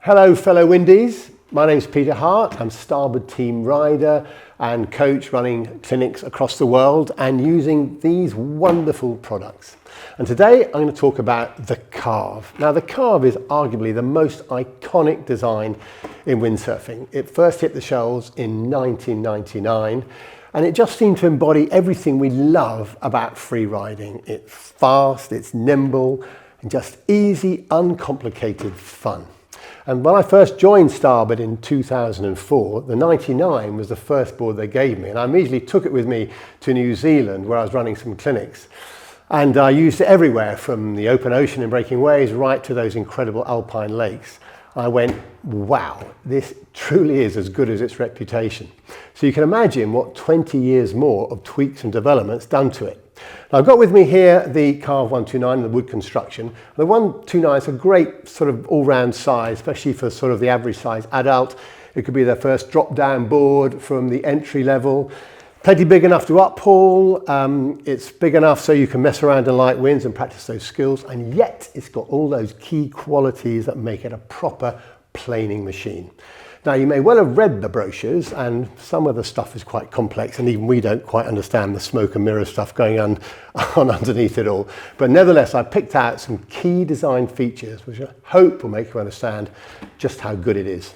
Hello fellow Windies, my name's Peter Hart. I'm Starboard team rider and coach running clinics across the world and using these wonderful products. And today I'm going to talk about the Carve. Now the Carve is arguably the most iconic design in windsurfing. It first hit the shelves in 1999 and it just seemed to embody everything we love about free riding. It's fast, it's nimble and just easy, uncomplicated fun. And when I first joined Starboard in 2004, the 99 was the first board they gave me. And I immediately took it with me to New Zealand where I was running some clinics. And I used it everywhere from the open ocean and breaking waves right to those incredible alpine lakes. I went, wow, this truly is as good as its reputation. So you can imagine what 20 years more of tweaks and developments done to it. Now I've got with me here the Carve 129, the wood construction. The 129 is a great sort of all-round size, especially for sort of the average size adult. It could be their first drop-down board from the entry level. Plenty big enough to uphaul. It's big enough so you can mess around in light winds and practice those skills. And yet it's got all those key qualities that make it a proper planing machine. Now you may well have read the brochures and some of the stuff is quite complex and even we don't quite understand the smoke and mirror stuff going on underneath it all. But nevertheless, I picked out some key design features which I hope will make you understand just how good it is.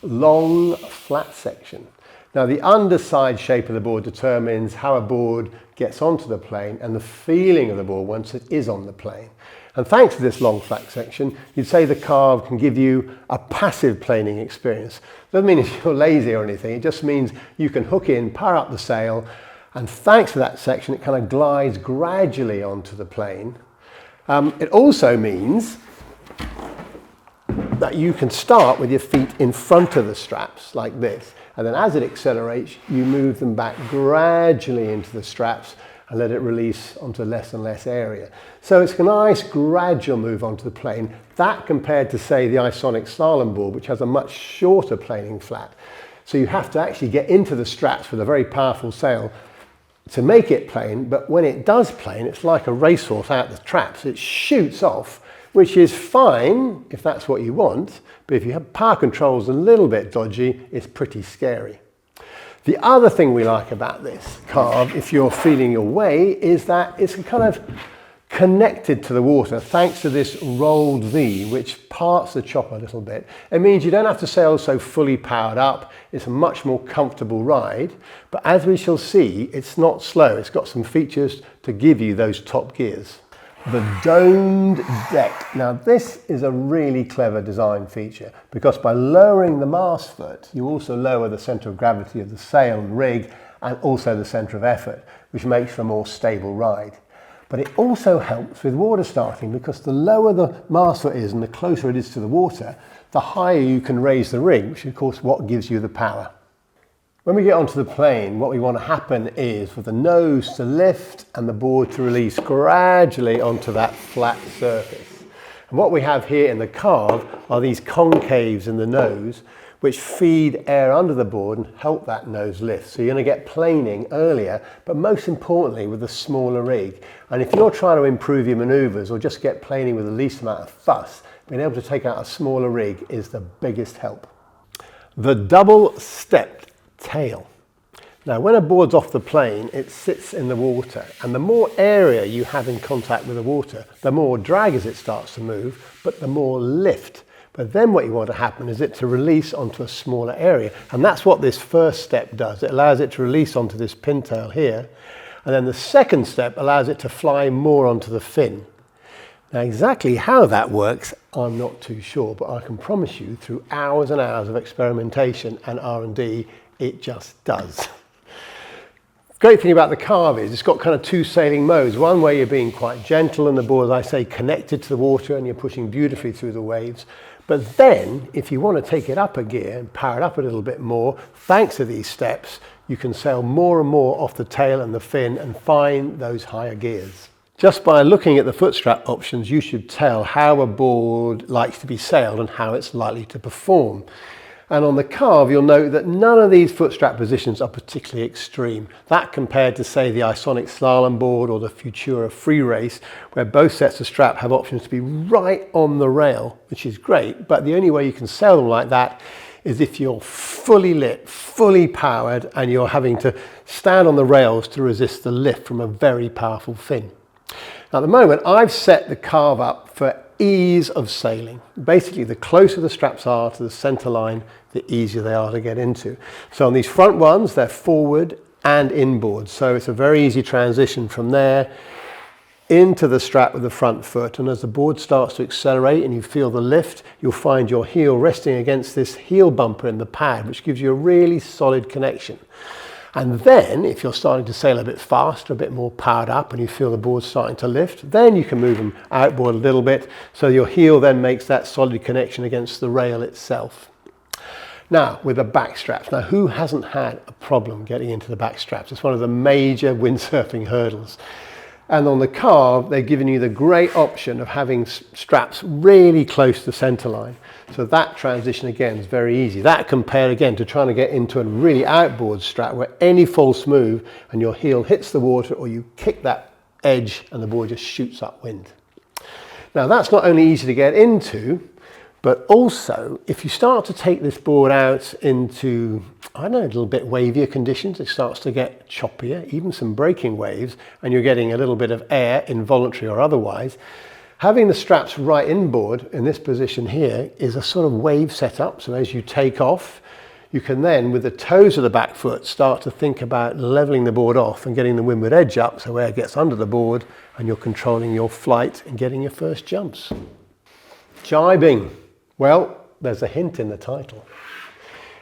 Long flat section. Now the underside shape of the board determines how a board gets onto the plane and the feeling of the board once it is on the plane. And thanks to this long flat section, you'd say the Carve can give you a passive planing experience. Doesn't mean you're lazy or anything, it just means you can hook in, power up the sail, and thanks to that section it kind of glides gradually onto the plane. It also means that you can start with your feet in front of the straps like this, and then as it accelerates you move them back gradually into the straps and let it release onto less and less area. So it's a nice gradual move onto the plane, that compared to say the Isonic slalom board which has a much shorter planing flat. So you have to actually get into the straps with a very powerful sail to make it plane, but when it does plane it's like a racehorse out the traps. It shoots off, which is fine if that's what you want, but if you have power controls a little bit dodgy, it's pretty scary. The other thing we like about this Carve, if you're feeling your way, is that it's kind of connected to the water thanks to this rolled V, which parts the chopper a little bit. It means you don't have to sail so fully powered up. It's a much more comfortable ride, but as we shall see, it's not slow. It's got some features to give you those top gears. The domed deck. Now this is a really clever design feature because by lowering the mast foot you also lower the centre of gravity of the sail and rig and also the centre of effort, which makes for a more stable ride. But it also helps with water starting because the lower the mast foot is and the closer it is to the water, the higher you can raise the rig, which is of course what gives you the power. When we get onto the plane, what we want to happen is for the nose to lift and the board to release gradually onto that flat surface. And what we have here in the Carve are these concaves in the nose which feed air under the board and help that nose lift. So you're going to get planing earlier, but most importantly with a smaller rig. And if you're trying to improve your manoeuvres or just get planing with the least amount of fuss, being able to take out a smaller rig is the biggest help. The double-stepped tail. Now when a board's off the plane it sits in the water and the more area you have in contact with the water the more drag as it starts to move but the more lift. But then what you want to happen is it to release onto a smaller area and that's what this first step does. It allows it to release onto this pintail here and then the second step allows it to fly more onto the fin. Now exactly how that works I'm not too sure, but I can promise you through hours and hours of experimentation and R&D it just does. Great thing about the Carve is it's got kind of two sailing modes. One where you're being quite gentle and the board, as I say, connected to the water and you're pushing beautifully through the waves. But then if you want to take it up a gear and power it up a little bit more, thanks to these steps, you can sail more and more off the tail and the fin and find those higher gears. Just by looking at the footstrap options, you should tell how a board likes to be sailed and how it's likely to perform. And on the Carve, you'll note that none of these foot strap positions are particularly extreme. That compared to, say, the Isonic slalom board or the Futura free race, where both sets of strap have options to be right on the rail, which is great. But the only way you can sail them like that is if you're fully lit, fully powered, and you're having to stand on the rails to resist the lift from a very powerful fin. Now, at the moment, I've set the Carve up for ease of sailing. Basically, the closer the straps are to the center line, the easier they are to get into. So on these front ones, they're forward and inboard. So it's a very easy transition from there into the strap with the front foot. And as the board starts to accelerate and you feel the lift, you'll find your heel resting against this heel bumper in the pad, which gives you a really solid connection. And then, if you're starting to sail a bit faster, a bit more powered up, and you feel the board starting to lift, then you can move them outboard a little bit, so your heel then makes that solid connection against the rail itself. Now, with the back straps. Now, who hasn't had a problem getting into the back straps? It's one of the major windsurfing hurdles. And on the Carve, they've given you the great option of having straps really close to the center line. So that transition again is very easy. That compared again to trying to get into a really outboard strap where any false move and your heel hits the water or you kick that edge and the board just shoots upwind. Now that's not only easy to get into, but also if you start to take this board out into, I don't know, a little bit wavier conditions, it starts to get choppier, even some breaking waves, and you're getting a little bit of air, involuntary or otherwise. Having the straps right inboard in this position here is a sort of wave setup. So as you take off, you can then, with the toes of the back foot, start to think about leveling the board off and getting the windward edge up so air gets under the board and you're controlling your flight and getting your first jumps. Jibing. Well, there's a hint in the title.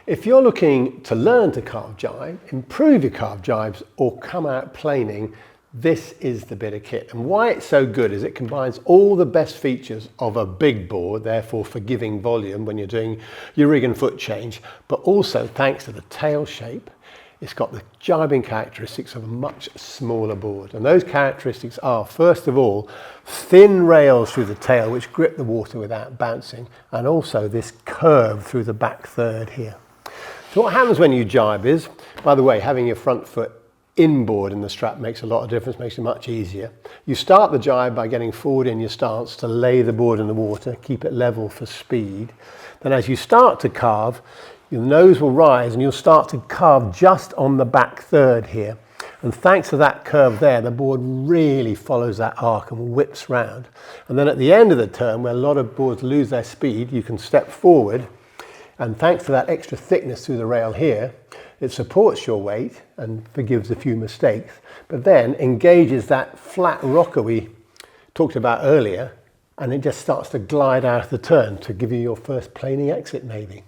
If you're looking to learn to carve jibe, improve your carve jibes, or come out planing, this is the bit of kit. And why it's so good is it combines all the best features of a big board, therefore forgiving volume when you're doing your rig and foot change, but also thanks to the tail shape, it's got the jibing characteristics of a much smaller board. And those characteristics are, first of all, thin rails through the tail which grip the water without bouncing, and also this curve through the back third here. So what happens when you jibe is, by the way, having your front foot inboard in the strap makes a lot of difference, makes it much easier. You start the jibe by getting forward in your stance to lay the board in the water, keep it level for speed. Then as you start to carve, your nose will rise and you'll start to carve just on the back third here. And thanks to that curve there, the board really follows that arc and whips round. And then at the end of the turn, where a lot of boards lose their speed, you can step forward. And thanks to that extra thickness through the rail here, it supports your weight and forgives a few mistakes, but then engages that flat rocker we talked about earlier, and it just starts to glide out of the turn to give you your first planing exit maybe.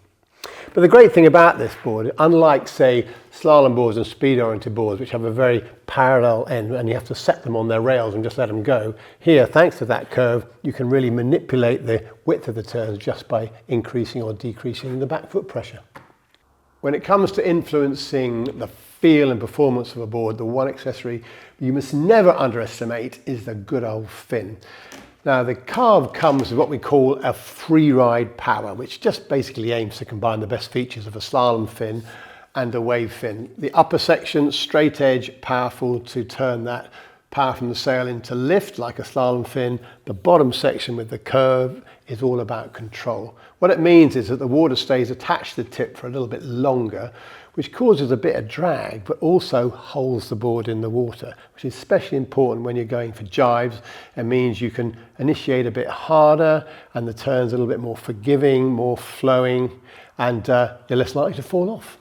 But the great thing about this board, unlike say slalom boards and speed-oriented boards, which have a very parallel end and you have to set them on their rails and just let them go, here, thanks to that curve, you can really manipulate the width of the turns just by increasing or decreasing the back foot pressure. When it comes to influencing the feel and performance of a board, the one accessory you must never underestimate is the good old fin. Now the Carve comes with what we call a freeride power, which just basically aims to combine the best features of a slalom fin and a wave fin. The upper section, straight edge, powerful to turn that power from the sail into lift like a slalom fin. The bottom section with the curve is all about control. What it means is that the water stays attached to the tip for a little bit longer, which causes a bit of drag, but also holds the board in the water, which is especially important when you're going for jibes. It means you can initiate a bit harder and the turn's a little bit more forgiving, more flowing, and you're less likely to fall off.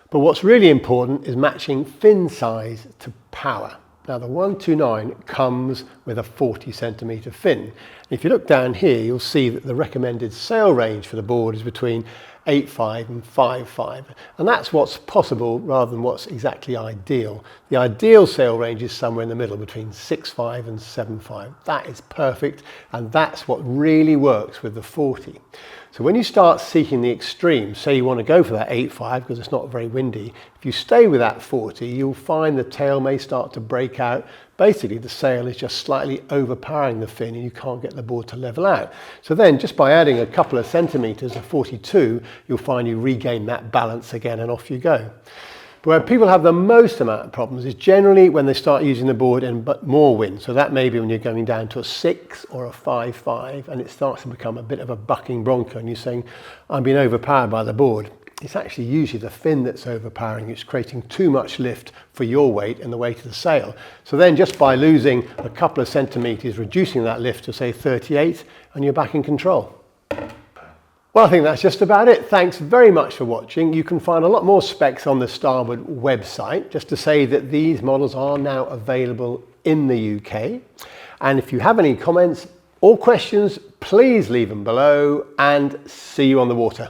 But what's really important is matching fin size to power. Now the 129 comes with a 40 centimetre fin. If you look down here, you'll see that the recommended sail range for the board is between 8.5 and 5.5, and that's what's possible rather than what's exactly ideal. The ideal sail range is somewhere in the middle between 6.5 and 7.5. That is perfect, and that's what really works with the 40. So when you start seeking the extremes, say you want to go for that 8.5 because it's not very windy, if you stay with that 40, you'll find the tail may start to break out, basically the sail is just slightly overpowering the fin and you can't get the board to level out. So then just by adding a couple of centimetres of 42, you'll find you regain that balance again and off you go. But where people have the most amount of problems is generally when they start using the board in more wind. So that may be when you're going down to a 6 or a 5.5 and it starts to become a bit of a bucking bronco and you're saying, I'm being overpowered by the board. It's actually usually the fin that's overpowering. It's creating too much lift for your weight and the weight of the sail. So then just by losing a couple of centimetres, reducing that lift to say 38, and you're back in control. Well, I think that's just about it. Thanks very much for watching. You can find a lot more specs on the Starboard website, just to say that these models are now available in the UK. And if you have any comments or questions, please leave them below, and see you on the water.